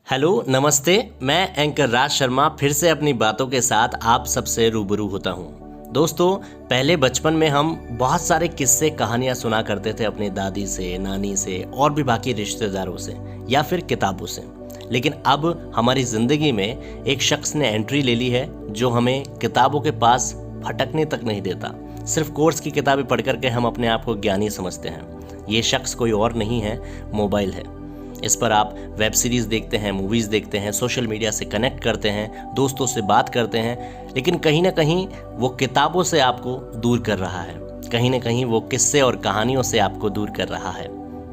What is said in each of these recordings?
Hello नमस्ते। मैं anchor Raj Sharma फिर से अपनी बातों के साथ आप सबसे रूबरू होता हूँ। दोस्तों, पहले बचपन में हम बहुत सारे किस्से कहानियाँ सुना करते थे अपनी दादी से, नानी से और भी बाकी रिश्तेदारों से या फिर किताबों से। लेकिन अब हमारी ज़िंदगी में एक शख्स ने एंट्री ले ली है जो हमें किताबों के पास भटकने तक नहीं देता। सिर्फ कोर्स की किताबें पढ़ करके हम अपने आप को ज्ञानी समझते हैं। ये शख्स कोई और नहीं है, मोबाइल है। इस पर आप वेब सीरीज़ देखते हैं, मूवीज़ देखते हैं, सोशल मीडिया से कनेक्ट करते हैं, दोस्तों से बात करते हैं, लेकिन कहीं ना कहीं वो किताबों से आपको दूर कर रहा है। कहीं ना कहीं वो किस्से और कहानियों से आपको दूर कर रहा है।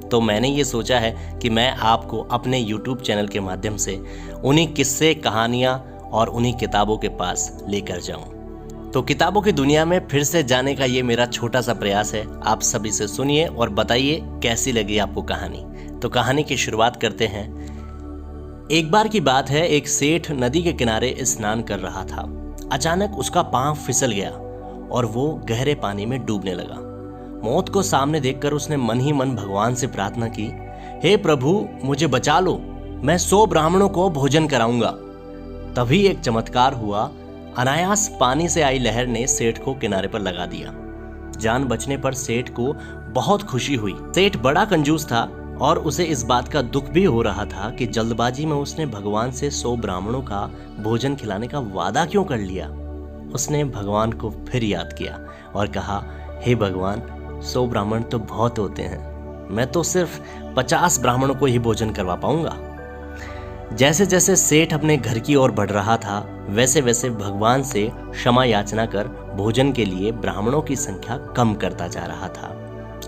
तो मैंने ये सोचा है कि मैं आपको अपने YouTube चैनल के माध्यम से उन्हीं किस्से, कहानियाँ और उन्हीं किताबों के पास लेकर जाऊँ। तो किताबों की दुनिया में फिर से जाने का ये मेरा छोटा सा प्रयास है। आप सभी से सुनिए और बताइए कैसी लगी आपको कहानी। तो कहानी की शुरुआत करते हैं। एक बार की बात है, एक सेठ नदी के किनारे स्नान कर रहा था। अचानक उसका पांव फिसल गया और वो गहरे पानी में डूबने लगा। मौत को सामने देखकर उसने मन ही मन भगवान से प्रार्थना की, हे प्रभु मुझे बचा लो, मैं 100 ब्राह्मणों को भोजन कराऊंगा। तभी एक चमत्कार हुआ। अनायास पानी से आई लहर ने सेठ को किनारे पर लगा दिया। जान बचने पर सेठ को बहुत खुशी हुई। सेठ बड़ा कंजूस था और उसे इस बात का दुख भी हो रहा था कि जल्दबाजी में उसने भगवान से 100 ब्राह्मणों का भोजन खिलाने का वादा क्यों कर लिया। उसने भगवान को फिर याद किया और कहा, हे भगवान, 100 ब्राह्मण तो बहुत होते हैं, मैं तो सिर्फ 50 ब्राह्मणों को ही भोजन करवा पाऊंगा। जैसे जैसे सेठ अपने घर की ओर बढ़ रहा था, वैसे वैसे भगवान से क्षमा याचना कर भोजन के लिए ब्राह्मणों की संख्या कम करता जा रहा था।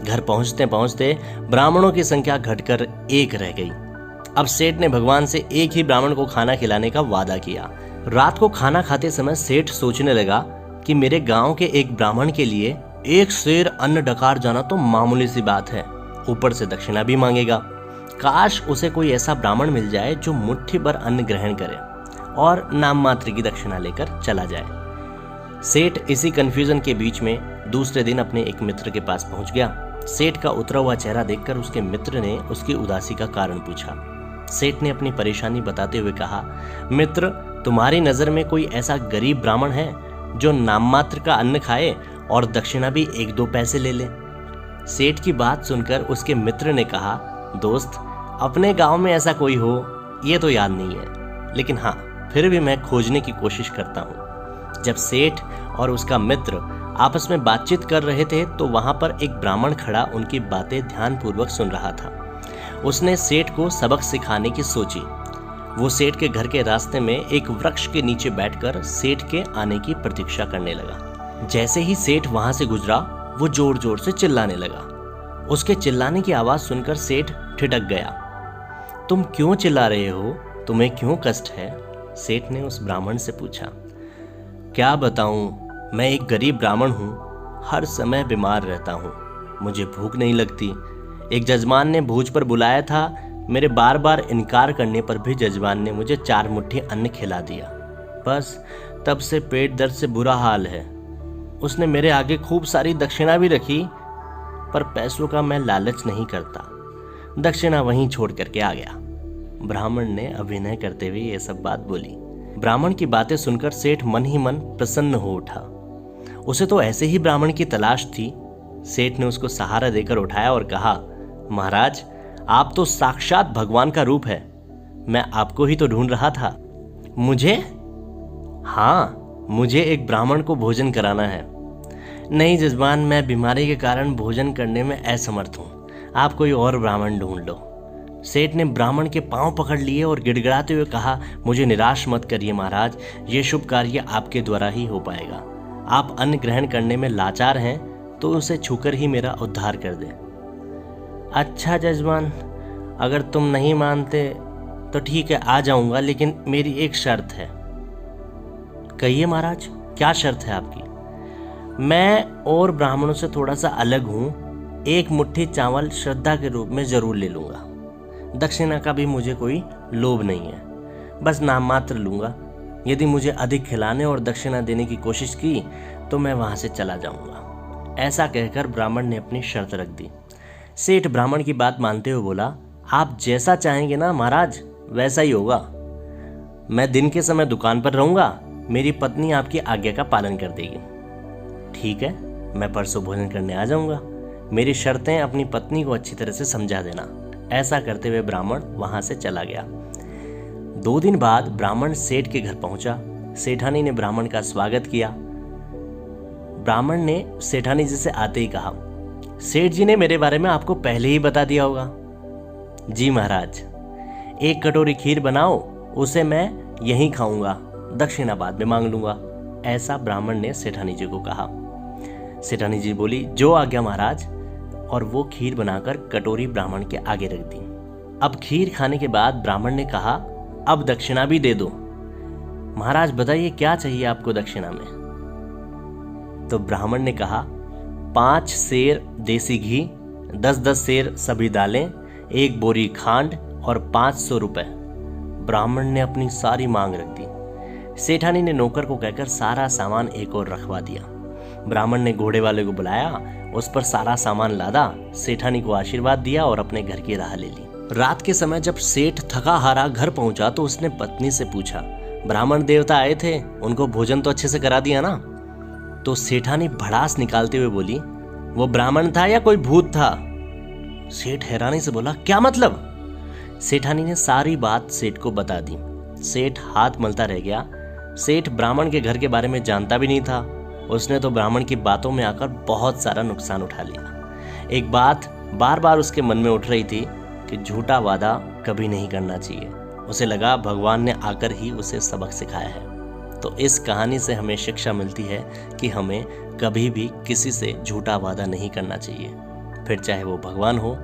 घर पहुंचते पहुंचते ब्राह्मणों की संख्या घटकर 1 रह गई। अब सेठ ने भगवान से एक ही ब्राह्मण को खाना खिलाने का वादा किया। रात को खाना खाते समय सेठ सोचने लगा कि मेरे गांव के एक ब्राह्मण के लिए 1 सेर अन्न डकार जाना तो मामूली सी बात है, ऊपर से दक्षिणा भी मांगेगा। काश उसे कोई ऐसा ब्राह्मण मिल जाए जो मुट्ठी भर अन्न ग्रहण करे और नाम मात्र की दक्षिणा लेकर चला जाए। सेठ इसी कंफ्यूजन के बीच में दूसरे दिन अपने एक मित्र के पास पहुंच गया। सेठ का उतरा हुआ चेहरा देखकर उसके मित्र ने उसकी उदासी का कारण पूछा। सेठ ने अपनी परेशानी बताते हुए कहा, मित्र, तुम्हारी नजर में कोई ऐसा गरीब ब्राह्मण है जो नाम मात्र का अन्न खाए और दक्षिणा भी 1-2 पैसे ले ले। सेठ की बात सुनकर उसके मित्र ने कहा, दोस्त, अपने गांव में ऐसा कोई हो ये तो याद नहीं है, लेकिन हाँ, फिर भी मैं खोजने की कोशिश करता हूँ। जब सेठ और उसका मित्र आपस में बातचीत कर रहे थे तो वहां पर एक ब्राह्मण खड़ा उनकी बातें ध्यानपूर्वक सुन रहा था। उसने सेठ को सबक सिखाने की सोची। वो सेठ के घर के रास्ते में एक वृक्ष के नीचे बैठकर सेठ के आने की प्रतीक्षा करने लगा। जैसे ही सेठ वहां से गुजरा, वो जोर जोर से चिल्लाने लगा। उसके चिल्लाने की आवाज सुनकर सेठ ठिठक गया। तुम क्यों चिल्ला रहे हो? तुम्हें क्यों कष्ट है? सेठ ने उस ब्राह्मण से पूछा। क्या बताऊं, मैं एक गरीब ब्राह्मण हूं, हर समय बीमार रहता हूं, मुझे भूख नहीं लगती। एक जजमान ने भोज पर बुलाया था, मेरे बार बार इनकार करने पर भी जजमान ने मुझे 4 मुट्ठी अन्न खिला दिया। बस तब से पेट दर्द से बुरा हाल है। उसने मेरे आगे खूब सारी दक्षिणा भी रखी, पर पैसों का मैं लालच नहीं करता, दक्षिणा वहीं छोड़ करके आ गया। ब्राह्मण ने अभिनय करते हुए ये सब बात बोली। ब्राह्मण की बातें सुनकर सेठ मन ही मन प्रसन्न हो उठा। उसे तो ऐसे ही ब्राह्मण की तलाश थी। सेठ ने उसको सहारा देकर उठाया और कहा, महाराज, आप तो साक्षात भगवान का रूप है, मैं आपको ही तो ढूंढ रहा था। मुझे? हाँ, मुझे एक ब्राह्मण को भोजन कराना है। नहीं जजमान, मैं बीमारी के कारण भोजन करने में असमर्थ हूँ, आप कोई और ब्राह्मण ढूंढ लो। सेठ ने ब्राह्मण के पांव पकड़ लिए और गिड़गिड़ाते हुए कहा, मुझे निराश मत करिए महाराज, ये शुभ कार्य आपके द्वारा ही हो पाएगा। आप अन्न ग्रहण करने में लाचार हैं तो उसे छूकर ही मेरा उद्धार कर दे। अच्छा जजमान, अगर तुम नहीं मानते तो ठीक है, आ जाऊंगा, लेकिन मेरी एक शर्त है। कहिए महाराज, क्या शर्त है आपकी? मैं और ब्राह्मणों से थोड़ा सा अलग हूँ, 1 मुट्ठी चावल श्रद्धा के रूप में जरूर ले लूंगा। दक्षिणा का भी मुझे कोई लोभ नहीं है, बस नाम मात्र लूंगा। यदि मुझे अधिक खिलाने और दक्षिणा देने की कोशिश की तो मैं वहां से चला जाऊंगा। ऐसा कहकर ब्राह्मण ने अपनी शर्त रख दी। सेठ ब्राह्मण की बात मानते हुए बोला, आप जैसा चाहेंगे ना महाराज, वैसा ही होगा। मैं दिन के समय दुकान पर रहूँगा, मेरी पत्नी आपकी आज्ञा का पालन कर देगी। ठीक है, मैं परसों भोजन करने आ जाऊँगा। मेरी शर्तें अपनी पत्नी को अच्छी तरह से समझा देना। ऐसा करते हुए ब्राह्मण वहाँ से चला गया। 2 दिन बाद ब्राह्मण सेठ के घर पहुँचा। सेठानी ने ब्राह्मण का स्वागत किया। ब्राह्मण ने सेठानी जी से आते ही कहा, सेठ जी ने मेरे बारे में आपको पहले ही बता दिया होगा। जी महाराज, 1 कटोरी खीर बनाओ, उसे मैं यहीं खाऊंगा, दक्षिणा बाद में मांग लूंगा। ऐसा ब्राह्मण ने सेठानी जी को कहा। सेठानी जी बोली, जो आज्ञा महाराज। और वो खीर बनाकर कटोरी ब्राह्मण के आगे रख दी। अब खीर खाने के बाद ब्राह्मण ने कहा, अब दक्षिणा भी दे दो। महाराज बताइए क्या चाहिए आपको दक्षिणा में। तो ब्राह्मण ने कहा, 5 सेर देसी घी, 10-10 सेर सभी दालें, 1 बोरी खांड और 500 रुपए। ब्राह्मण ने अपनी सारी मांग रख दी। सेठानी ने नौकर को कहकर सारा सामान एक और रखवा दिया। ब्राह्मण ने घोड़े वाले को बुलाया, उस पर सारा सामान लादा, सेठानी को आशीर्वाद दिया और अपने घर की राह ले ली। रात के समय जब सेठ थका हारा घर पहुंचा तो उसने पत्नी से पूछा, ब्राह्मण देवता आए थे, उनको भोजन तो अच्छे से करा दिया ना। तो सेठानी भड़ास निकालते हुए बोली, वो ब्राह्मण था या कोई भूत था। सेठ हैरानी से बोला, क्या मतलब। सेठानी ने सारी बात सेठ को बता दी। सेठ हाथ मलता रह गया। सेठ ब्राह्मण के घर के बारे में जानता भी नहीं था। उसने तो ब्राह्मण की बातों में आकर बहुत सारा नुकसान उठा लिया। एक बात बार बार उसके मन में उठ रही थी कि झूठा वादा कभी नहीं करना चाहिए। उसे लगा भगवान ने आकर ही उसे सबक सिखाया है। तो इस कहानी से हमें शिक्षा मिलती है कि हमें कभी भी किसी से झूठा वादा नहीं करना चाहिए, फिर चाहे वो भगवान हो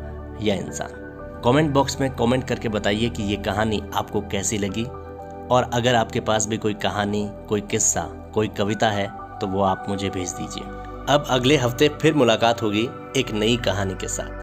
या इंसान। कमेंट बॉक्स में कमेंट करके बताइए कि ये कहानी आपको कैसी लगी, और अगर आपके पास भी कोई कहानी, कोई किस्सा, कोई कविता है तो वो आप मुझे भेज दीजिए। अब अगले हफ्ते फिर मुलाकात होगी एक नई कहानी के साथ।